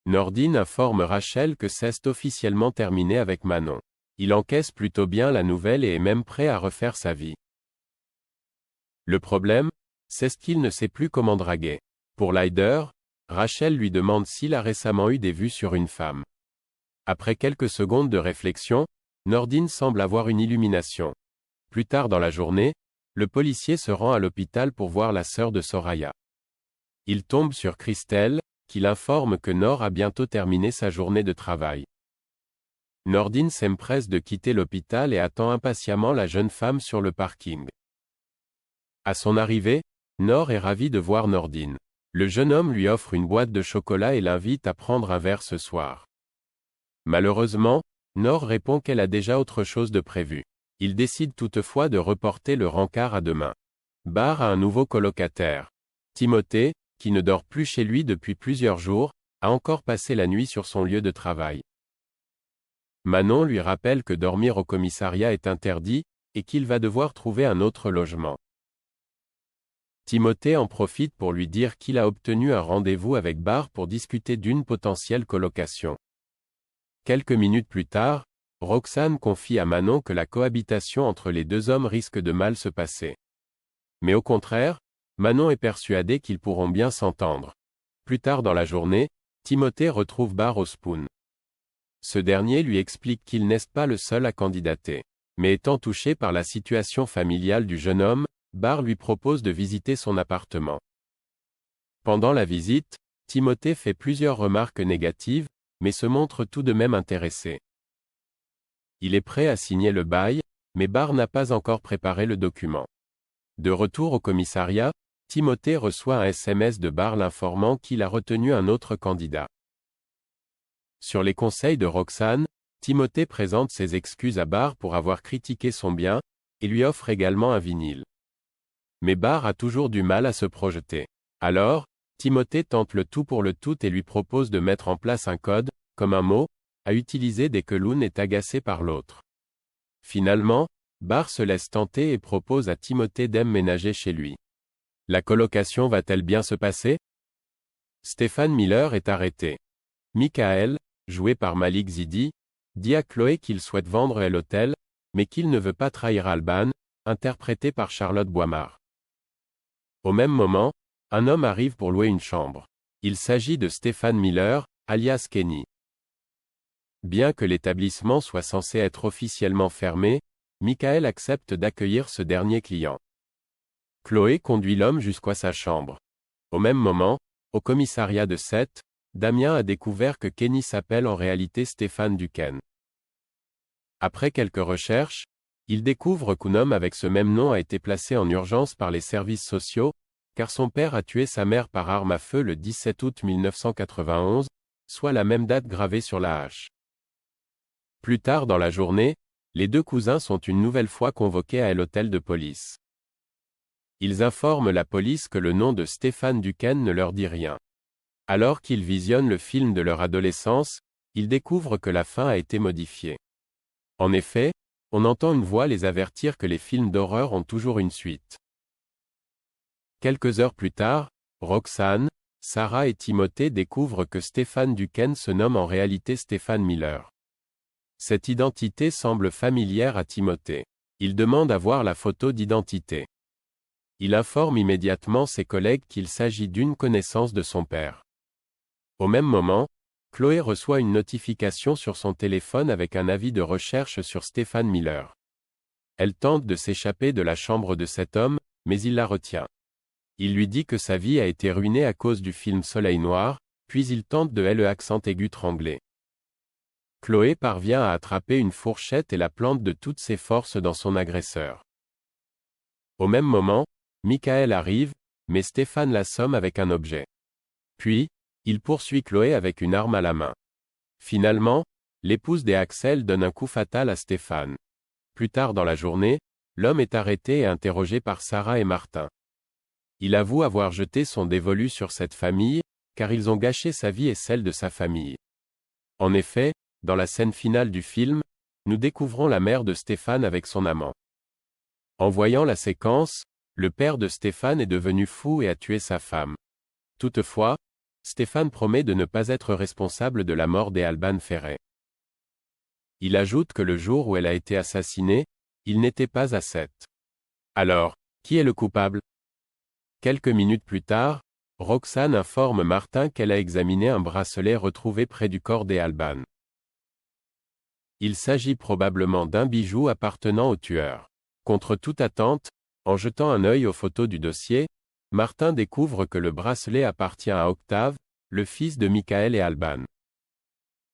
Nordine informe Rachel que c'est officiellement terminé avec Manon. Il encaisse plutôt bien la nouvelle et est même prêt à refaire sa vie. Le problème, c'est qu'il ne sait plus comment draguer. Pour Ryder, Rachel lui demande s'il a récemment eu des vues sur une femme. Après quelques secondes de réflexion, Nordine semble avoir une illumination. Plus tard dans la journée, le policier se rend à l'hôpital pour voir la sœur de Soraya. Il tombe sur Christelle, qui l'informe que Nor a bientôt terminé sa journée de travail. Nordine s'empresse de quitter l'hôpital et attend impatiemment la jeune femme sur le parking. À son arrivée, Nor est ravi de voir Nordine. Le jeune homme lui offre une boîte de chocolat et l'invite à prendre un verre ce soir. Malheureusement, Nor répond qu'elle a déjà autre chose de prévu. Il décide toutefois de reporter le rencard à demain. Barr a un nouveau colocataire. Timothée, qui ne dort plus chez lui depuis plusieurs jours, a encore passé la nuit sur son lieu de travail. Manon lui rappelle que dormir au commissariat est interdit, et qu'il va devoir trouver un autre logement. Timothée en profite pour lui dire qu'il a obtenu un rendez-vous avec Barr pour discuter d'une potentielle colocation. Quelques minutes plus tard, Roxane confie à Manon que la cohabitation entre les deux hommes risque de mal se passer. Mais au contraire, Manon est persuadée qu'ils pourront bien s'entendre. Plus tard dans la journée, Timothée retrouve Barr au Spoon. Ce dernier lui explique qu'il n'est pas le seul à candidater. Mais étant touché par la situation familiale du jeune homme, Barr lui propose de visiter son appartement. Pendant la visite, Timothée fait plusieurs remarques négatives, mais se montre tout de même intéressé. Il est prêt à signer le bail, mais Barr n'a pas encore préparé le document. De retour au commissariat, Timothée reçoit un SMS de Barr l'informant qu'il a retenu un autre candidat. Sur les conseils de Roxane, Timothée présente ses excuses à Barr pour avoir critiqué son bien, et lui offre également un vinyle. Mais Barr a toujours du mal à se projeter. Alors, Timothée tente le tout pour le tout et lui propose de mettre en place un code, comme un mot, à utiliser dès que l'une est agacée par l'autre. Finalement, Barr se laisse tenter et propose à Timothée d'emménager chez lui. La colocation va-t-elle bien se passer? Stéphane Miller est arrêté. Michael, joué par Malik Zidi, dit à Chloé qu'il souhaite vendre l'hôtel, mais qu'il ne veut pas trahir Alban, interprété par Charlotte Boimard. Au même moment, un homme arrive pour louer une chambre. Il s'agit de Stéphane Miller, alias Kenny. Bien que l'établissement soit censé être officiellement fermé, Michael accepte d'accueillir ce dernier client. Chloé conduit l'homme jusqu'à sa chambre. Au même moment, au commissariat de Sète, Damien a découvert que Kenny s'appelle en réalité Stéphane Duquesne. Après quelques recherches, il découvre qu'un homme avec ce même nom a été placé en urgence par les services sociaux, car son père a tué sa mère par arme à feu le 17 août 1991, soit la même date gravée sur la hache. Plus tard dans la journée, les deux cousins sont une nouvelle fois convoqués à l'hôtel de police. Ils informent la police que le nom de Stéphane Duquesne ne leur dit rien. Alors qu'ils visionnent le film de leur adolescence, ils découvrent que la fin a été modifiée. En effet, on entend une voix les avertir que les films d'horreur ont toujours une suite. Quelques heures plus tard, Roxane, Sarah et Timothée découvrent que Stéphane Duquesne se nomme en réalité Stéphane Miller. Cette identité semble familière à Timothée. Il demande à voir la photo d'identité. Il informe immédiatement ses collègues qu'il s'agit d'une connaissance de son père. Au même moment, Chloé reçoit une notification sur son téléphone avec un avis de recherche sur Stéphane Miller. Elle tente de s'échapper de la chambre de cet homme, mais il la retient. Il lui dit que sa vie a été ruinée à cause du film Soleil Noir, puis il tente de le accent aigu tremblé. Chloé parvient à attraper une fourchette et la plante de toutes ses forces dans son agresseur. Au même moment, Michael arrive, mais Stéphane l'assomme avec un objet. Puis, il poursuit Chloé avec une arme à la main. Finalement, l'épouse des Axel donne un coup fatal à Stéphane. Plus tard dans la journée, l'homme est arrêté et interrogé par Sarah et Martin. Il avoue avoir jeté son dévolu sur cette famille, car ils ont gâché sa vie et celle de sa famille. En effet, dans la scène finale du film, nous découvrons la mère de Stéphane avec son amant. En voyant la séquence, le père de Stéphane est devenu fou et a tué sa femme. Toutefois, Stéphane promet de ne pas être responsable de la mort d'Alban Ferré. Il ajoute que le jour où elle a été assassinée, il n'était pas à 7. Alors, qui est le coupable? Quelques minutes plus tard, Roxane informe Martin qu'elle a examiné un bracelet retrouvé près du corps d'Alban. Il s'agit probablement d'un bijou appartenant au tueur. Contre toute attente, en jetant un œil aux photos du dossier, Martin découvre que le bracelet appartient à Octave, le fils de Michael et Alban.